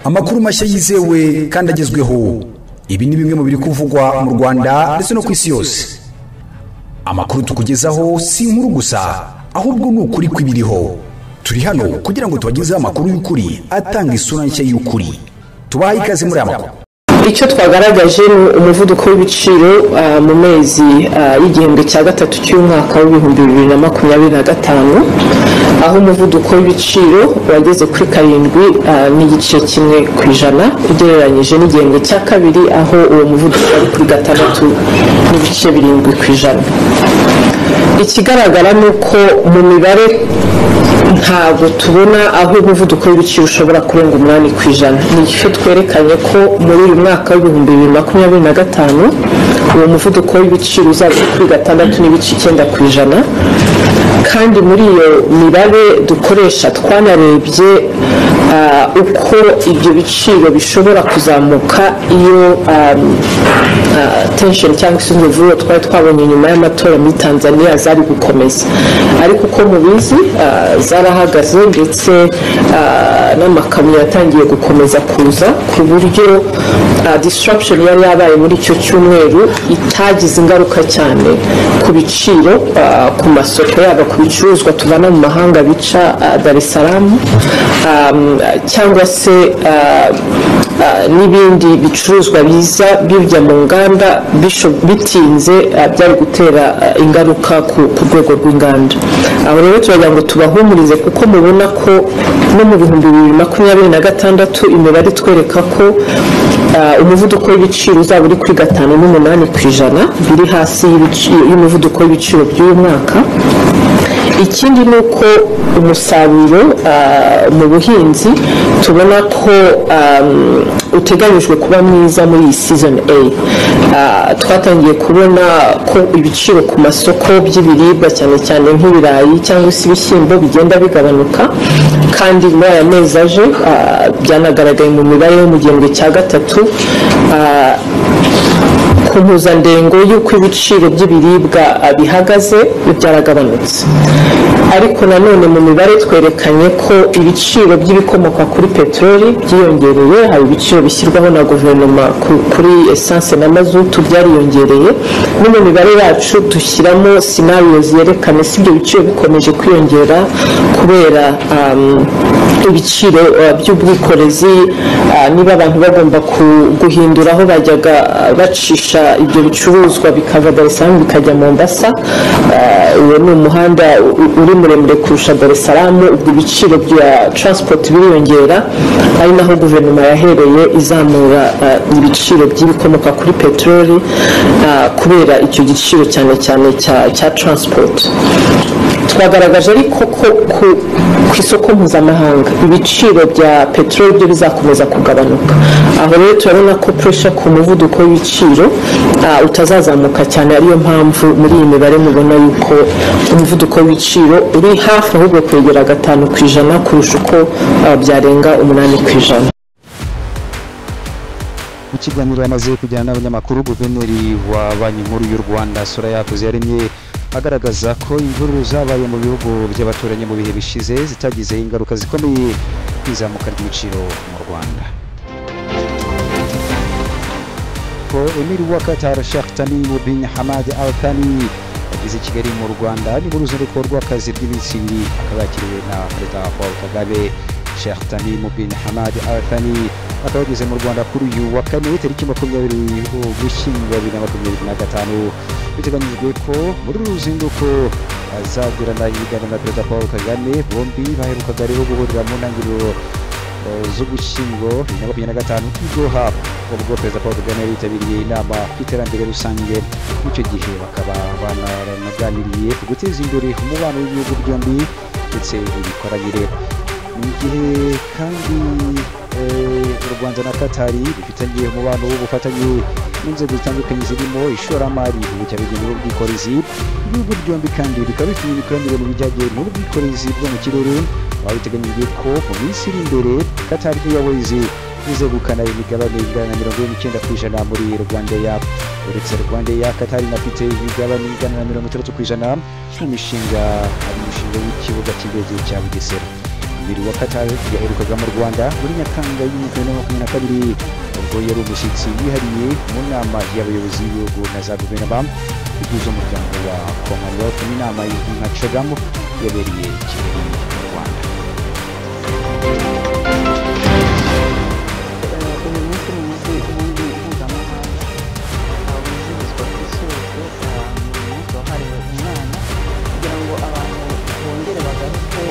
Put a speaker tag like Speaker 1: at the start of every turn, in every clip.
Speaker 1: amakuru mashya yizewe kandi agezweho. Ibi ni bimwe mu biri kuvugwa mu Rwanda ndetse no ku isi yose. Amakuru tukugezaho si inkuru gusa, ahubwo ni ukuri kw'ibiriho. Turi hano kugira ngo tubagezeho amakuru y'ukuri atanga isura nshya y'ukuri. Tubahaye ikaze muri aya makuru.
Speaker 2: Icyo twagaragaje ni umuvuduko w'ibiciro mu mezi y'igihembwe cya gatatu cy'umwaka w'ibihumbi 2025, aho umuvuduko w'ibiciro wageze kuri 7.1% ugereranyije n'igihembwe cya kabiri, aho uwo muvuduko ari kuri 6.7%. Ikigaragara ni uko mu mibare ntabwo tubona aho umuvuduko w'ibiciro ushobora kurenga 8%. Nicyo twerekanye ko muri uyu mwaka w'ibihumbi 2025 uwo muvuduko w'ibiciro uzaba kuri 6.9%, kandi muri iyo mibare dukoresha twanarebye uko ibyo biciro bishobora kuzamuka iyo tension cyangwa se imvururu twari twabonye nyuma y'amatora muri Tanzania zari gukomeza, ariko uko mubizi zarahagaze ndetse n'amakamyo yatangiye gukomeza kuza, ku buryo disruption yari yabaye muri icyo cyumweru itagize ingaruka cyane ku biciro ku masoko yaba ku bicuruzwa tuvana mu mahanga bica Dar es Salaam cyangwa se n'ibindi bicuruzwa biza bivya mu nganda bitinze byari gutera ingaruka ku rwego rw'inganda. Aho rero turagira ngo tubahumurize kuko mubona ko no mu bihumbi 2026 imibare twereka ko umuvuduko w'ibiciro uzaba uri kuri 5.8%, biri hasi y'umuvuduko w'ibiciro by'uyu mwaka. Ikindi ni uko umusaruro mu buhinzi tubona ko uteganyijwe kuba mwiza muri iyi season A. Twatangiye kubona ko ibiciro ku masoko by'ibiribwa cyane cyane nk'ibirayi cyangwa se ibishyimbo bigenda bigabanuka, kandi muri aya mezi aje byanagaragaye mu mibare yo mu gihembwe cya gatatu ku mpuzandengo y'uko ibiciro by'ibiribwa bihagaze byaragabanutse. Ariko nanone mu mibare twerekanye ko ibiciro by'ibikomoka kuri peteroli byiyongereye, hari ibiciro bishyirwaho na guverinoma kuri essence na mazutu byariyongereye. No mu mibare yacu dushyiramo scenarios yerekana si ibyo biciro bikomeje kwiyongera kubera ibiciro by'ubwikorezi, niba abantu bagomba guhindura aho bajyaga bacisha ibyo bicuruzwa bikava Dar es Salaam bikajya Mombasa. Uwo ni umuhanda uri muremure kurusha Dar es Salaam, ubwo ibiciro bya transport biriyongera, ari naho guverinoma yahereye izamura ibiciro by'ibikomoka kuri peteroli kubera icyo giciro cyane cyane cya transport. Twagaragaje ariko ko ku isoko mpuzamahanga ibiciro bya peteroli byo bizakomeza kugabanuka. Aho rero turabona ko pressure ku muvuduko w'ibiciro utazazamuka cyane, ariyo mpamvu muri iyi mibare mubona yuko umuvuduko w'ibiciro uri hafi ahubwo kwegera 5% kurusha uko byarenga 8%.
Speaker 3: Mu kiganiro yamaze kujyana n'abanyamakuru, guverineri wa Banki Nkuru y'u Rwanda Soraya Hakuziyaremye agaragaza ko imvururu zabaye mu bihugu by'abaturanyi mu bihe bishize zitagize ingaruka zikomeye kwizamuka ry'ibiciro mu Rwanda. Ko Emir wa Qatar Sheikh Tamim bin Hamad Al Thani ageze Kigali mu Rwanda ni mu ruzinduko rw'akazi rw'iminsi ibiri, akaba yakiriwe na Perezida Paul Kagame. Sheikh Tamim bin Hamad Al Thani akaba ageze mu Rwanda kuri uyu wa kane tariki 20 Ugushyingo 2025. Biteganyijwe ko muri ruzinduko azagirana ibiganiro na Perezida Paul Kagame. Bombi baherukaga rero guhurira mu ntangiriro z'Ugushyingo 2025 i Doha, ubwo Perezida Paul Kagame yitabiriye inama ku iterambere rusange. Icyo gihe bakaba banaganiriye ku guteza imbere umubano w'ibihugu byombi ndetse n'imikoranire. Mu gihe kandi u Rwanda na Qatar bifitanye umubano w'ubufatanye mu nzego zitandukanye zirimo ishoramari, ubukerarugendo n'ubwikorezi. Ibihugu byombi kandi bikaba bifite imikoranire mu bijyanye n'ubwikorezi bwo mu kirere. Biteganyijwe ko mu minsi iri imbere Qatar yabaye izegukana imigabane ingana na 99% muri Rwandair. Uretse Rwandair, Qatar inafite imigabane ingana na 30% mu mishinga w'ikibuga cy'indege cya Bugesera. Emir wa Qatar yaherukaga mu Rwanda muri Nyakanga y'umwaka wa 2022 ubwo yari umushyitsi wihariye mu nama y'abayobozi b'ibihugu na za guverinoma ihuza umuryango wa Commonwealth n'inama y'izwi nka CHOGM yabereye Kigali mu Rwanda.
Speaker 2: Uyu munsi ni umunsi ubundi mpuzamahanga wizihizwa ku isi yose, ni umunsi wahariwe umwana kugira ngo abantu bongere bagaruke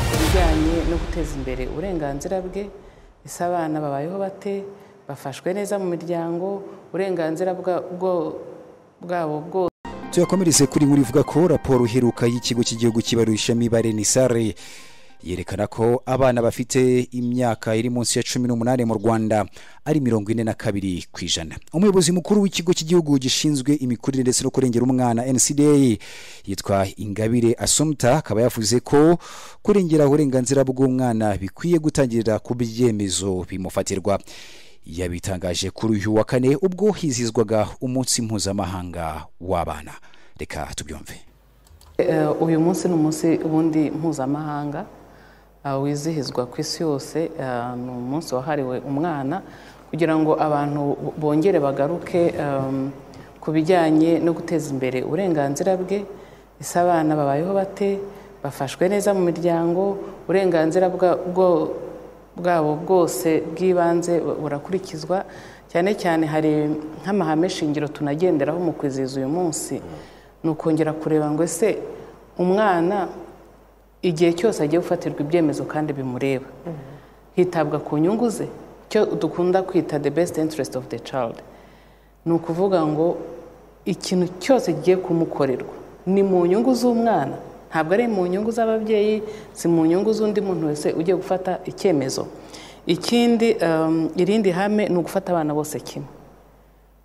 Speaker 2: ku bijyanye no guteza imbere uburenganzira bwe. Ese abana babayeho bate, bafashwe neza mu miryango, uburenganzira bwabo bwose.
Speaker 3: Tuyakomereze kuri muri ivuga ko raporo iheruka y'ikigo cy'igihugu cy'ibarurishamibare NISARE yerekana ko abana bafite imyaka iri munsi ya 18 mu Rwanda ari 42%. Umuyobozi mukuru w'ikigo cy'igihugu gishinzwe imikurire ndetse no kurengera umwana NCDA yitwa Ingabire Assumpta akaba yavuze ko kurengera uburenganzira bw'umwana bikwiye gutangirira ku byemezo bimufatirwa. Yabitangaje kuri uyu wa kane ubwo hizizwaga umunsi mpuzamahanga w'abana. Reka tubyumve.
Speaker 2: Uyu munsi ni umunsi ubundi mpuzamahanga wizihizwa ku isi yose, ni umunsi wahariwe umwana kugira ngo abantu bongere bagaruke ku bijyanye no guteza imbere uburenganzira bwe. Ese abana babayeho bate, bafashwe neza mu miryango, uburenganzira bwabo bwose bw'ibanze burakurikizwa. Cyane cyane hari nk'amahame shingiro tunagenderaho mu kwizihiza uyu munsi, ni ukongera kureba ngo ese umwana igihe cyose agiye gufatirwa ibyemezo kandi bimureba hitabwa ku nyungu ze, cyo dukunda kwita the best interest of the child. Ni ukuvuga ngo ikintu cyose kigiye kumukorerwa ni mu nyungu z'umwana, ntabwo ari mu nyungu z'ababyeyi, si mu nyungu z'undi muntu wese ugiye gufata icyemezo. Ikindi irindi hame ni ugufata abana bose kimwe,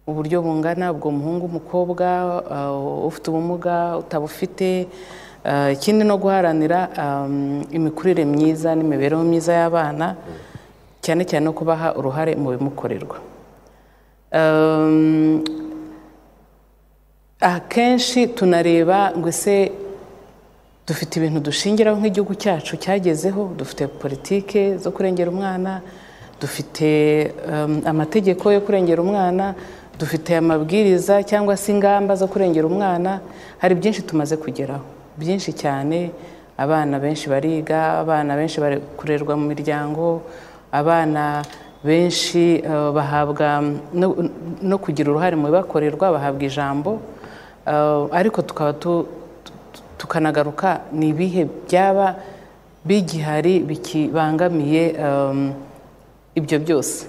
Speaker 2: uburyo bungana, ubwo muhungu umukobwa, ufite ubumuga utabufite. Ikindi no guharanira imikurire myiza n'imibereho myiza y'abana, cyane cyane no kubaha uruhare mu bimukorerwa. Akenshi tunareba ngo ese dufite ibintu dushingiraho nk'igihugu cyacu cyagezeho, dufite politike zo kurengera umwana, dufite amategeko yo kurengera umwana, dufite amabwiriza cyangwa se ingamba zo kurengera umwana. Hari byinshi tumaze kugeraho, byinshi cyane. Abana benshi bariga, abana benshi bari kurerwa mu miryango, abana benshi bahabwa no kugira uruhare mu bibakorerwa, bahabwa ijambo. Ariko tukaba tukanagaruka ni ibihe byaba bigihari bikibangamiye ibyo byose.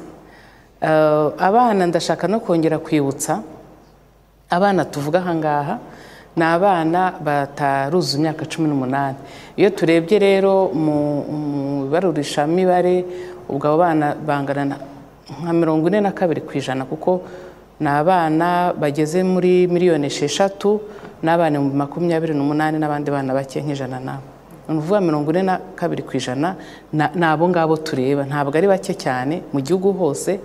Speaker 2: Abana ndashaka no kongera kwibutsa, abana tuvuga ahangaha ni abana bataruzuza imyaka 18. Iyo turebye rero mu ibarurishamibare, ubwo abo bana bangana nka 42%, kuko ni abana bageze muri miliyoni 6 n'abana 28 n'abandi bana bake nk'ijana nabo. Ni ukuvuga 42% ni abo ngabo tureba, ntabwo ari bake cyane mu gihugu hose.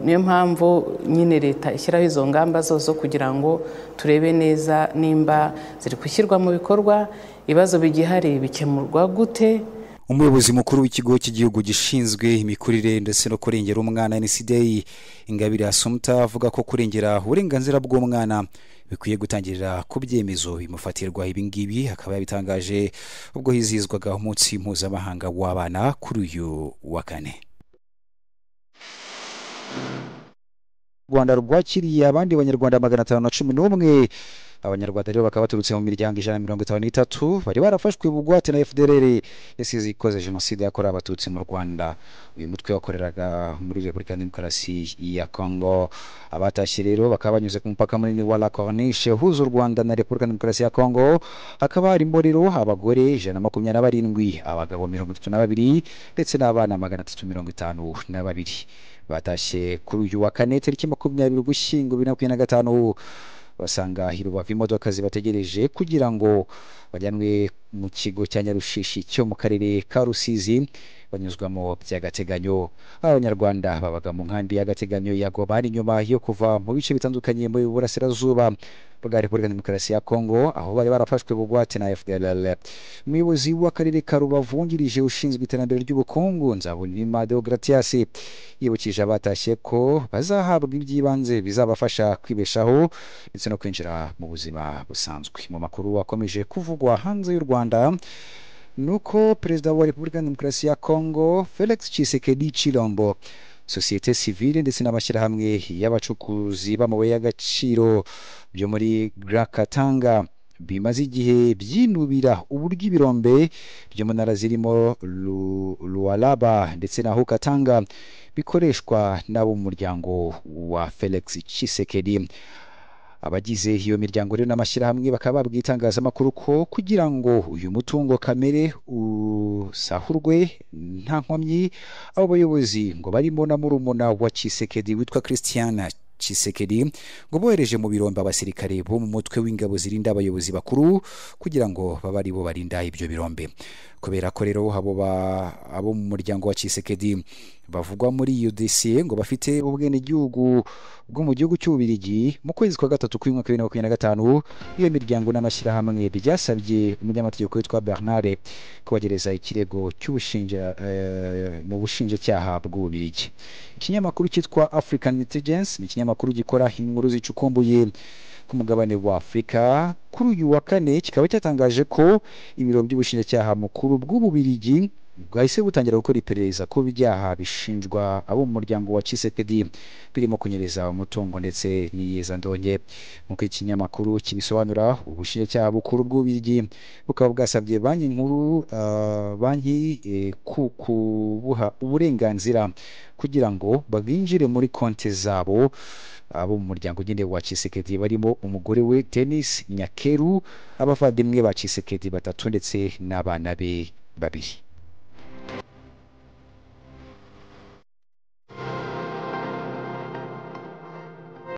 Speaker 2: Niyo mpamvu nyine leta ishyiraho izo ngamba zo kugira ngo turebe neza nimba ziri gushyirwa mu bikorwa, ibibazo bigihari bikemurwa gute.
Speaker 3: Umuyobozi mukuru w'ikigo cy'igihugu gishinzwe imikurire ndetse no kurengera umwana NCDA Ingabire Assumpta avuga ko kurengera uburenganzira bw'umwana bikwiye gutangirira ku byemezo bimufatirwa. Ibi ngibi akaba yabitangaje ubwo hizihizwaga umunsi mpuzamahanga w'abana kuri uyu wa kane. Rwanda rwakiriye abandi banyarwanda 511. Abanyarwanda rero bakaba baturutse mu miryango 153 bari barafashwe bugwate na FDLR yasize ikoze jenoside yakorewe abatutsi mu Rwanda. Uyu mutwe wakoreraga muri Repubulika Demokarasi ya Congo. Abatashye rero bakaba banyuze ku mupaka munini wa La Corniche uhuza u Rwanda na Repubulika Demokarasi ya Congo. Hakaba hari imborero abagore 127, abagabo 32 ndetse n'abana 352. Batashye kuri uyu wa kane tariki 20 Ugushyingo 2025 basanga Rubavu imodoka zibategereje kugira ngo bajyanwe mu kigo cya Nyarushishi cyo mu karere ka Rusizi banyuzwamo by'agateganyo. Abanyarwanda babaga mu nkambi y'agateganyo ya Goma bari nyuma yo kuva mu bice bitandukanye mu burasirazuba bwa Repubulika Demokarasi ya Kongo, aho bari barafashwe bugwate na FDLR. Umuyobozi w'akarere ka Rubavu wungirije ushinzwe iterambere ry'ubukungu Nzabonimpa Deogratias yibukije abatashye ko bazahabwa iby'ibanze bizabafasha kwibeshaho ndetse no kwinjira mu buzima busanzwe. Mu makuru akomeje kuvugwa hanze y'u Rwanda nuko perezida wa Repubulika Demokarasi ya Kongo Felix Tshisekedi Tshilombo, sosiyete sivile ndetse n'amashyirahamwe y'abacukuzi b'amabuye y'agaciro byo muri Grand Katanga bimaze igihe byinubira uburyo ibirombe byo mu ntara zirimo Lualaba ndetse na Haut-Katanga bikoreshwa n'abo mu muryango wa Felix Tshisekedi. Abagize iyo miryango rero n'amashyirahamwe bakaba babwiye itangazamakuru ko kugira ngo uyu mutungo kamere usahurwe nta nkomyi, abo bayobozi ngo barimo na murumuna wa Tshisekedi witwa Christian Tshisekedi ngo bohereje mu birombe abasirikare bo mu mutwe w'ingabo zirinda abayobozi bakuru kugira ngo babe ari bo barinda ibyo birombe. Kubera ko rero abo mu muryango wa Tshisekedi bavugwa muri iyo dosiye ngo bafite ubwenegihugu bwo mu gihugu cy'Ububiligi, mu kwezi kwa gatatu k'umwaka wa 2025 iyo miryango n'amashyirahamwe byasabye umunyamategeko witwa Bernard kubagereza ikirego mu bushinjacyaha bw'Ububiligi. Ikinyamakuru cyitwa African Intelligence ni ikinyamakuru gikora inkuru zicukumbuye ku mugabane wa Afurika. Kuri uyu wa kane kikaba cyatangaje ko ibiro by'ubushinjacyaha mukuru bw'Ububiligi bwahise butangira gukora iperereza ku byaha bishinjwa abo mu muryango wa Tshisekedi birimo kunyereza umutungo ndetse n'iyezandonke. Nk'uko ikinyamakuru kibisobanura, ubushinjacyaha bukuru bw'Ububiligi bukaba bwasabye banki nkuru kubuha uburenganzira kugira ngo babinjire muri konti zabo abo mu muryango nyine wa Tshisekedi barimo umugore we Denis Nyakeru, abavandimwe ba Tshisekedi batatu ndetse n'abana be babiri.